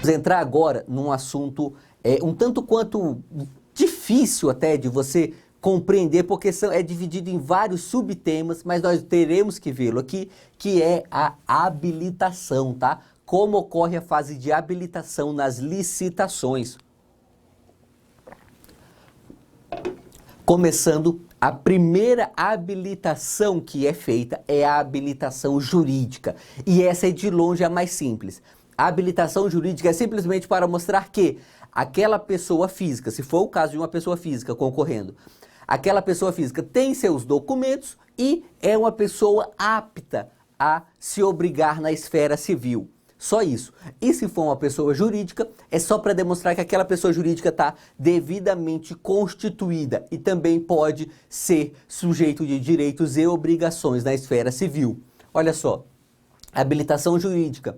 Vamos entrar agora num assunto um tanto quanto difícil até de você compreender, porque é dividido em vários subtemas, mas nós teremos que vê-lo aqui, que é a habilitação, tá? Como ocorre a fase de habilitação nas licitações. Começando, a primeira habilitação que é feita é a habilitação jurídica. E essa é de longe a mais simples. A habilitação jurídica é simplesmente para mostrar que aquela pessoa física, se for o caso de uma pessoa física concorrendo, aquela pessoa física tem seus documentos e é uma pessoa apta a se obrigar na esfera civil. Só isso. E se for uma pessoa jurídica, é só para demonstrar que aquela pessoa jurídica está devidamente constituída e também pode ser sujeito de direitos e obrigações na esfera civil. Olha só, a habilitação jurídica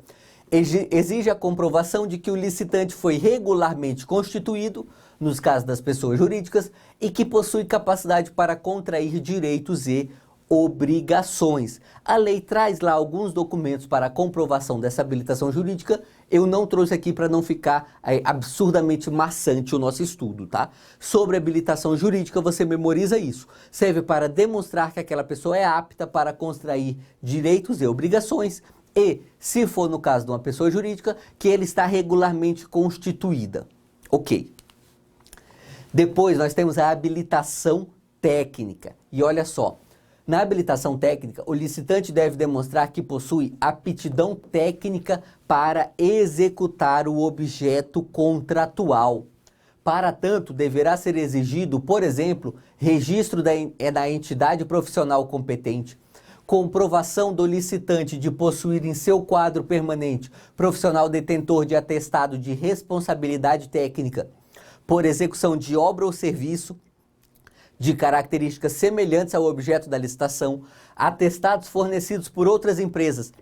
exige a comprovação de que o licitante foi regularmente constituído, nos casos das pessoas jurídicas, e que possui capacidade para contrair direitos e obrigações. A lei traz lá alguns documentos para a comprovação dessa habilitação jurídica. Eu não trouxe aqui para não ficar absurdamente maçante o nosso estudo, tá? Sobre habilitação jurídica, você memoriza isso. Serve para demonstrar que aquela pessoa é apta para contrair direitos e obrigações e, se for no caso de uma pessoa jurídica, que ele está regularmente constituída. Ok. Depois nós temos a habilitação técnica. E olha só, na habilitação técnica, o licitante deve demonstrar que possui aptidão técnica para executar o objeto contratual. Para tanto, deverá ser exigido, por exemplo, registro da entidade profissional competente, comprovação do licitante de possuir em seu quadro permanente profissional detentor de atestado de responsabilidade técnica por execução de obra ou serviço de características semelhantes ao objeto da licitação, atestados fornecidos por outras empresas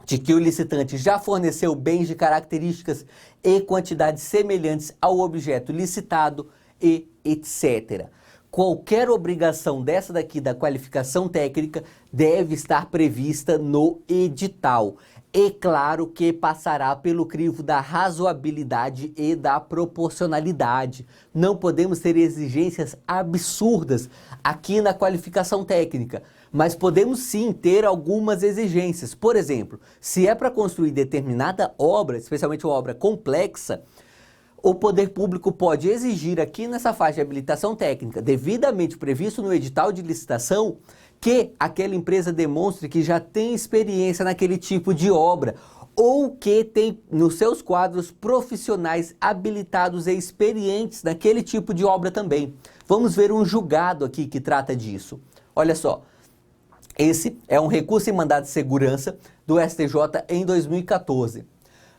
de que o licitante já forneceu bens de características e quantidades semelhantes ao objeto licitado e etc. Qualquer obrigação dessa daqui da qualificação técnica deve estar prevista no edital. É claro que passará pelo crivo da razoabilidade e da proporcionalidade. Não podemos ter exigências absurdas aqui na qualificação técnica, mas podemos sim ter algumas exigências. Por exemplo, se é para construir determinada obra, especialmente uma obra complexa, o poder público pode exigir aqui nessa faixa de habilitação técnica, devidamente previsto no edital de licitação, que aquela empresa demonstre que já tem experiência naquele tipo de obra ou que tem nos seus quadros profissionais habilitados e experientes naquele tipo de obra também. Vamos ver um julgado aqui que trata disso. Olha só, esse é um recurso em mandado de segurança do STJ em 2014.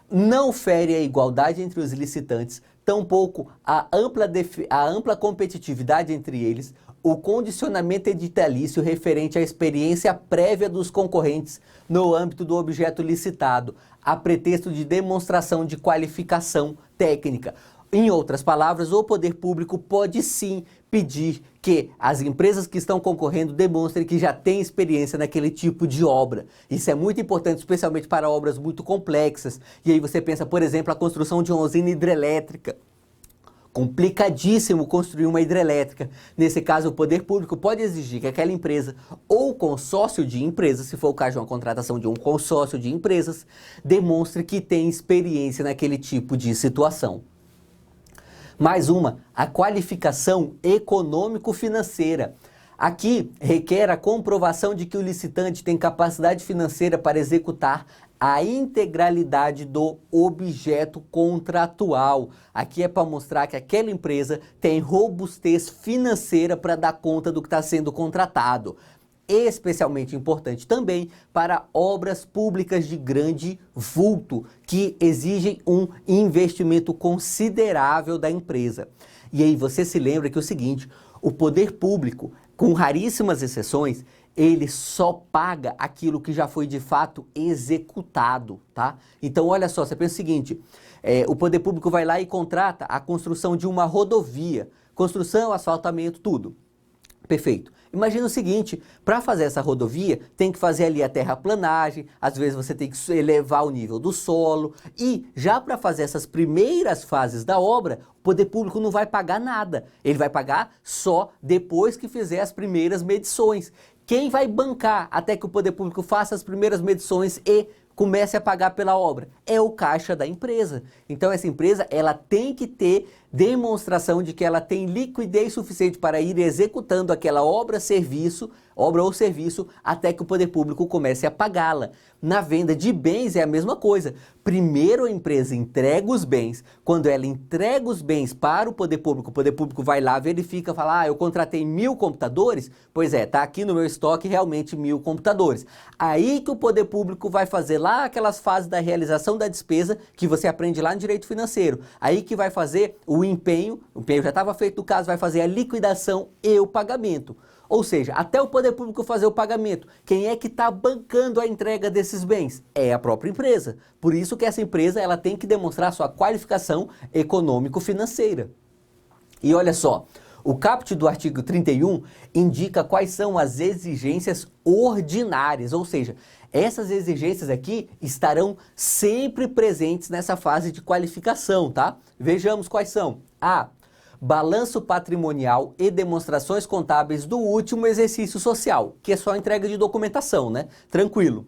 Não fere a igualdade entre os licitantes, tampouco a ampla competitividade entre eles, o condicionamento editalício referente à experiência prévia dos concorrentes no âmbito do objeto licitado, a pretexto de demonstração de qualificação técnica. Em outras palavras, o poder público pode sim pedir que as empresas que estão concorrendo demonstrem que já têm experiência naquele tipo de obra. Isso é muito importante, especialmente para obras muito complexas. E aí você pensa, por exemplo, a construção de uma usina hidrelétrica. Complicadíssimo construir uma hidrelétrica. Nesse caso, o poder público pode exigir que aquela empresa ou consórcio de empresas, se for o caso de uma contratação de um consórcio de empresas, demonstre que tem experiência naquele tipo de situação. Mais uma, a qualificação econômico-financeira. Aqui requer a comprovação de que o licitante tem capacidade financeira para executar a integralidade do objeto contratual. Aqui é para mostrar que aquela empresa tem robustez financeira para dar conta do que está sendo contratado. Especialmente importante também para obras públicas de grande vulto, que exigem um investimento considerável da empresa. E aí você se lembra que é o seguinte, o poder público, com raríssimas exceções, ele só paga aquilo que já foi de fato executado, tá? Então olha só, você pensa o seguinte, o poder público vai lá e contrata a construção de uma rodovia, construção, asfaltamento, tudo. Perfeito. Imagina o seguinte, para fazer essa rodovia, tem que fazer ali a terraplanagem, às vezes você tem que elevar o nível do solo, e já para fazer essas primeiras fases da obra, o poder público não vai pagar nada, ele vai pagar só depois que fizer as primeiras medições. Quem vai bancar até que o poder público faça as primeiras medições e comece a pagar pela obra? É o caixa da empresa. Então essa empresa, ela tem que ter demonstração de que ela tem liquidez suficiente para ir executando aquela obra ou serviço, até que o poder público comece a pagá-la. Na venda de bens é a mesma coisa. Primeiro a empresa entrega os bens. Quando ela entrega os bens para o poder público vai lá, verifica, fala, eu contratei 1000 computadores, pois é, tá aqui no meu estoque realmente 1000 computadores. Aí que o poder público vai fazer lá aquelas fases da realização da despesa que você aprende lá no direito financeiro. Aí que vai fazer o empenho já estava feito no caso, vai fazer a liquidação e o pagamento. Ou seja, até o poder público fazer o pagamento, quem é que está bancando a entrega desses bens? É a própria empresa. Por isso que essa empresa ela tem que demonstrar sua qualificação econômico-financeira. E olha só, o caput do artigo 31 indica quais são as exigências ordinárias, ou seja, essas exigências aqui estarão sempre presentes nessa fase de qualificação, tá? Vejamos quais são. A. Balanço patrimonial e demonstrações contábeis do último exercício social, que é só entrega de documentação, né? Tranquilo.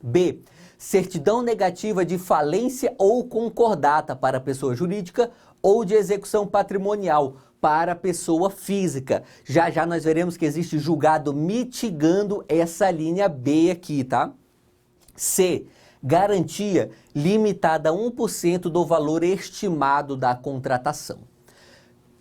B. Certidão negativa de falência ou concordata para pessoa jurídica ou de execução patrimonial para pessoa física. Já já nós veremos que existe julgado mitigando essa linha B aqui, tá? C. Garantia limitada a 1% do valor estimado da contratação.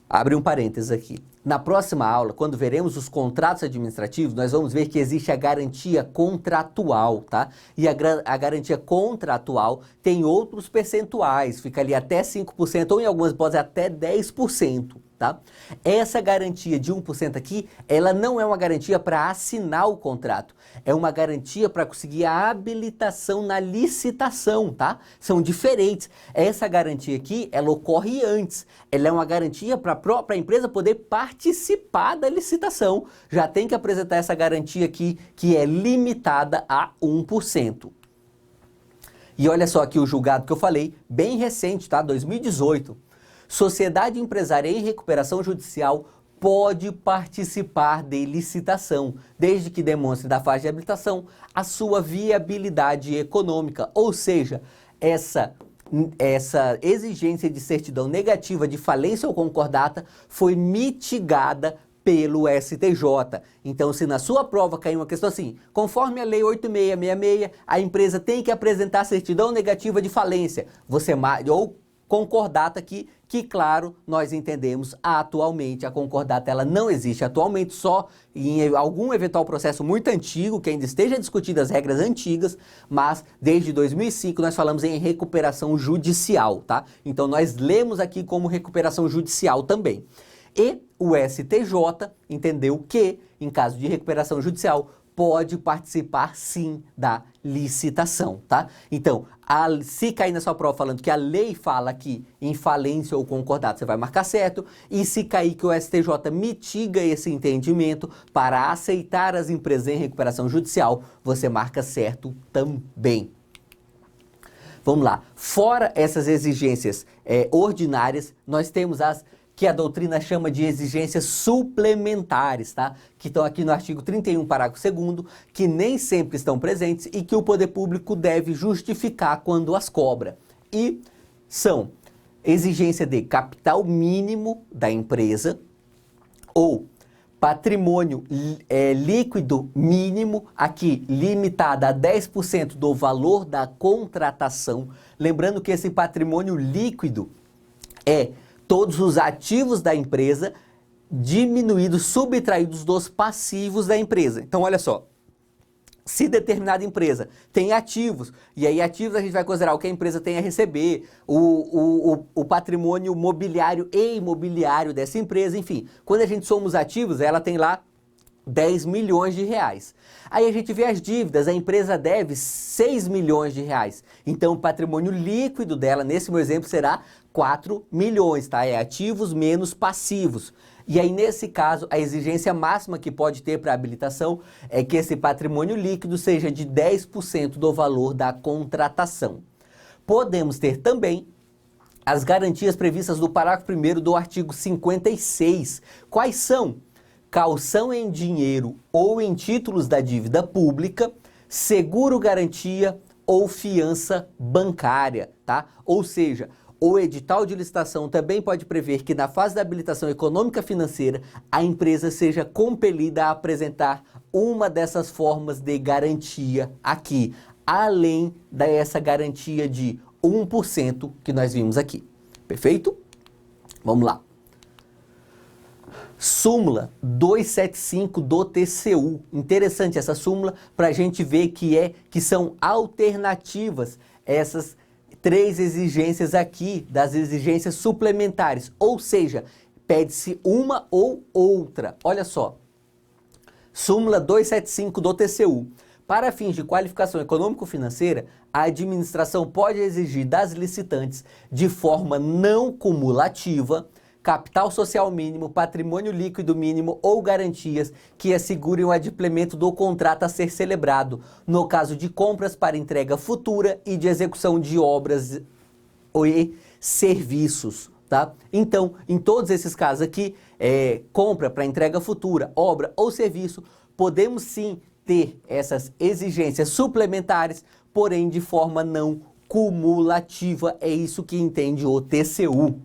Abre um parênteses aqui. Na próxima aula, quando veremos os contratos administrativos, nós vamos ver que existe a garantia contratual, tá? E a garantia contratual tem outros percentuais, fica ali até 5% ou em algumas hipóteses até 10%. Tá? Essa garantia de 1% aqui, ela não é uma garantia para assinar o contrato, é uma garantia para conseguir a habilitação na licitação, tá? São diferentes. Essa garantia aqui, ela ocorre antes, ela é uma garantia para a própria empresa poder participar da licitação. Já tem que apresentar essa garantia aqui, que é limitada a 1%. E olha só aqui o julgado que eu falei, bem recente, tá? 2018. Sociedade empresária em recuperação judicial pode participar de licitação, desde que demonstre da fase de habilitação a sua viabilidade econômica, ou seja, essa exigência de certidão negativa de falência ou concordata foi mitigada pelo STJ. Então, se na sua prova cair uma questão assim, conforme a Lei 8666, a empresa tem que apresentar certidão negativa de falência, ou concordata aqui, que claro, nós entendemos atualmente, a concordata ela não existe atualmente, só em algum eventual processo muito antigo, que ainda esteja discutido as regras antigas, mas desde 2005 nós falamos em recuperação judicial, tá? Então nós lemos aqui como recuperação judicial também. E o STJ entendeu que, em caso de recuperação judicial, pode participar sim da licitação, tá? Então, se cair na sua prova falando que a lei fala que em falência ou concordata você vai marcar certo, e se cair que o STJ mitiga esse entendimento para aceitar as empresas em recuperação judicial, você marca certo também. Vamos lá, fora essas exigências ordinárias, nós temos as que a doutrina chama de exigências suplementares, tá? Que estão aqui no artigo 31, parágrafo 2º, que nem sempre estão presentes e que o poder público deve justificar quando as cobra. E são exigência de capital mínimo da empresa ou patrimônio líquido mínimo, aqui limitada a 10% do valor da contratação. Lembrando que esse patrimônio líquido é todos os ativos da empresa diminuídos, subtraídos dos passivos da empresa. Então, olha só, se determinada empresa tem ativos, e aí ativos a gente vai considerar o que a empresa tem a receber, o patrimônio mobiliário e imobiliário dessa empresa, enfim. Quando a gente soma os ativos, ela tem lá 10 milhões de reais. Aí a gente vê as dívidas, a empresa deve 6 milhões de reais. Então o patrimônio líquido dela, nesse meu exemplo, será 4 milhões, tá? É ativos menos passivos. E aí, nesse caso, a exigência máxima que pode ter para habilitação é que esse patrimônio líquido seja de 10% do valor da contratação. Podemos ter também as garantias previstas no parágrafo 1º do artigo 56. Quais são? Caução em dinheiro ou em títulos da dívida pública, seguro-garantia ou fiança bancária, tá? Ou seja, o edital de licitação também pode prever que na fase da habilitação econômica financeira, a empresa seja compelida a apresentar uma dessas formas de garantia aqui, além dessa garantia de 1% que nós vimos aqui. Perfeito? Vamos lá. Súmula 275 do TCU. Interessante essa súmula para a gente ver que são alternativas essas três exigências aqui, das exigências suplementares. Ou seja, pede-se uma ou outra. Olha só. Súmula 275 do TCU. Para fins de qualificação econômico-financeira, a administração pode exigir das licitantes, de forma não cumulativa, capital social mínimo, patrimônio líquido mínimo ou garantias que assegurem o adimplemento do contrato a ser celebrado, no caso de compras para entrega futura e de execução de obras e serviços. Tá? Então, em todos esses casos aqui, compra para entrega futura, obra ou serviço, podemos sim ter essas exigências suplementares, porém de forma não cumulativa. É isso que entende o TCU.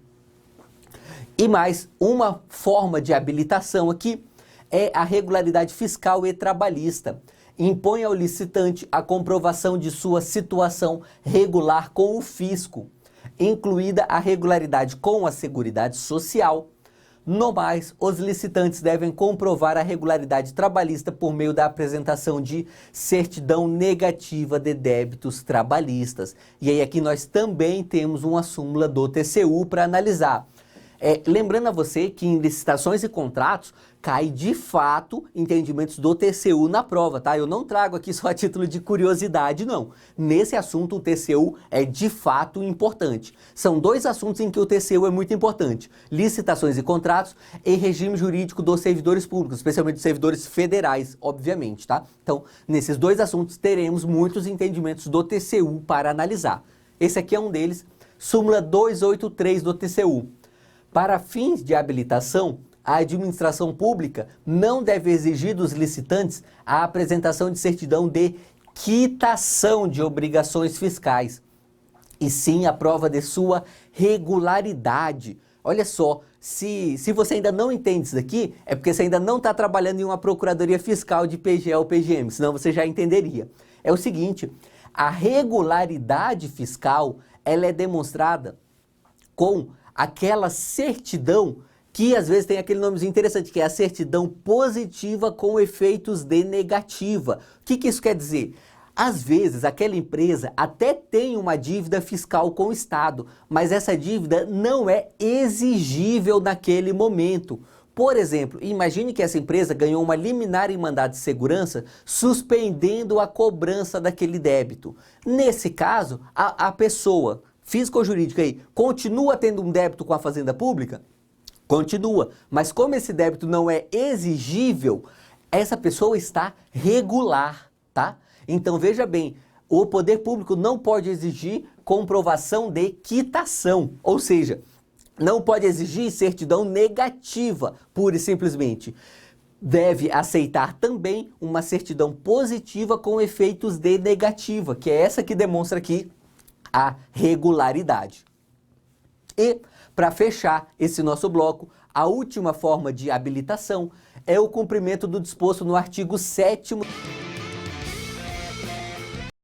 E mais uma forma de habilitação aqui é a regularidade fiscal e trabalhista. Impõe ao licitante a comprovação de sua situação regular com o fisco, incluída a regularidade com a Seguridade Social. No mais, os licitantes devem comprovar a regularidade trabalhista por meio da apresentação de certidão negativa de débitos trabalhistas. E aí aqui nós também temos uma súmula do TCU para analisar. Lembrando a você que em licitações e contratos cai de fato entendimentos do TCU na prova, tá? Eu não trago aqui só a título de curiosidade, não. Nesse assunto o TCU é de fato importante. São dois assuntos em que o TCU é muito importante: licitações e contratos e regime jurídico dos servidores públicos, especialmente dos servidores federais, obviamente, tá? Então, nesses dois assuntos teremos muitos entendimentos do TCU para analisar. Esse aqui é um deles, súmula 283 do TCU. Para fins de habilitação, a administração pública não deve exigir dos licitantes a apresentação de certidão de quitação de obrigações fiscais, e sim a prova de sua regularidade. Olha só, se você ainda não entende isso daqui, é porque você ainda não está trabalhando em uma procuradoria fiscal de PGE ou PGM, senão você já entenderia. É o seguinte, a regularidade fiscal, ela é demonstrada com aquela certidão que às vezes tem aquele nomezinho interessante, que é a certidão positiva com efeitos de negativa. O que isso quer dizer? Às vezes aquela empresa até tem uma dívida fiscal com o Estado, mas essa dívida não é exigível naquele momento. Por exemplo, imagine que essa empresa ganhou uma liminar em mandado de segurança suspendendo a cobrança daquele débito. Nesse caso, a pessoa física ou jurídica aí, continua tendo um débito com a Fazenda Pública? Continua, mas como esse débito não é exigível, essa pessoa está regular, tá? Então veja bem, o poder público não pode exigir comprovação de quitação, ou seja, não pode exigir certidão negativa, pura e simplesmente. Deve aceitar também uma certidão positiva com efeitos de negativa, que é essa que demonstra aqui a regularidade. E, para fechar esse nosso bloco, a última forma de habilitação é o cumprimento do disposto no artigo 7º